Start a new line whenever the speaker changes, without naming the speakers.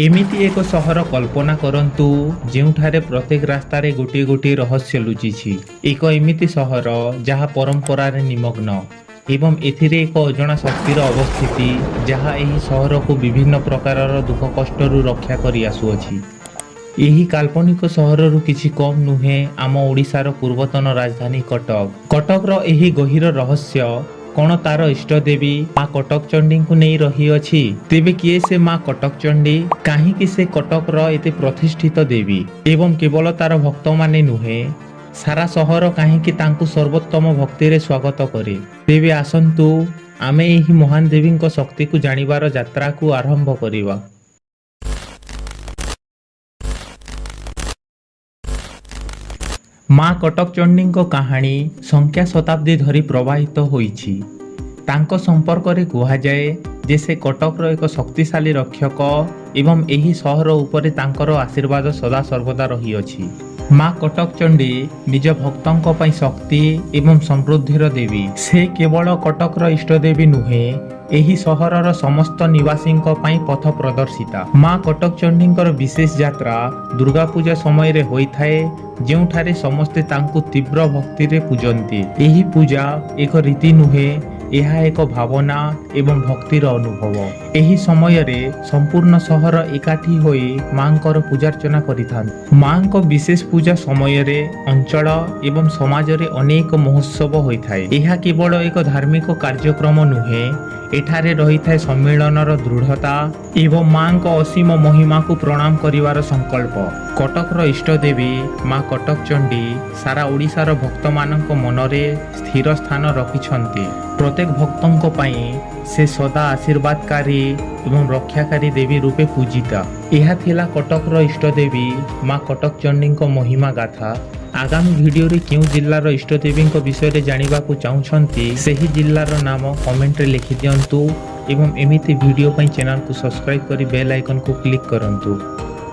एमिति एक सहर कल्पना करंतु जेउठारे प्रत्येक रास्तारे गोटे गोटे रहस्य लुचिछि। एक एमिति सहर जहाँ परंपरार निमग्न एवं एथिरे एक अजଣା शक्तिर अवस्थिति जहाँ एही सहर को विभिन्न प्रकारर दुख कष्टरू रक्षा करि आसुअछि। एही काल्पनिक सहररू किछि कम नुहे आम ओडिशार पूर्वतन राजधानी कटक। कटकर एही गहीर रहस्य कौन तार इष्ट देवी माँ कटक चंडी को नहीं रही अछि। तेबे किए से माँ कटक चंडी काहींकि से कटक एते प्रतिष्ठित देवी एवं केवल तार भक्त माने नुहे सारा सहर काहींकि तांकु सर्वोत्तम भक्ति रे स्वागत करे। तेबे आसंतु आमे एही महान देवी को शक्ति को जानिबार यात्रा को आरंभ करिवा। माँ कटक चंडी कहानी संख्या शताब्दी धरी प्रवाहित होईछि। तांको संपर्क रे कुहा जाए जे से कटक एक शक्तिशाली रक्षक एवं एही सहर उपरे तांकर आशीर्वाद सदा सर्वदा रही अछि। माँ कटक चंडी निज भक्तों पई शक्ति एवं समृद्धिर देवी। से केवल कटकर इष्ट देवी नुहे एही सहरर समस्त निवासी पई पथ प्रदर्शिता। माँ कटक चंडीकर विशेष यात्रा दुर्गा पूजा समय रे होइथाए जेउठारे समस्ते तांकु तीव्र भक्ति रे पूजन्ति। एही पूजा एक रीति नुहे यह एक भावना एवं भक्तिर अनुभव। एही समय रे संपूर्ण सहर एकाठी होई मांकर पूजार्चना करिथान। मां को विशेष पूजा समय रे अंचल एवं समाज रे अनेक महोत्सव होइथाए। यह केवल एक धार्मिक कार्यक्रम नुहे एठारे रही थाए सम्मेलनर दृढ़ता एवं मां को असीम महिमा को प्रणाम करिवार संकल्प। कटकर इष्ट देवी माँ कटक चंडी सारा ओडिशार भक्त मानक मनरे स्थिर स्थान रखिछन्ति। प्रत्येक भक्तों पई से सदा आशीर्वादकारी एवं रक्षाकारी देवी रूपे पूजिता। यह थिला कटकर इष्ट देवी माँ कटक चंडी महिमा गाथा। आगामी वीडियो रे क्यों जिल्लार इष्ट देवी विषय जानिबा को चाहुछन्ति सेही जिल्लार नाम कमेंट रे लिखि दियंतु एवं एमिति वीडियो पई चैनल को सब्सक्राइब करी बेल आइकन को क्लिक करंतु।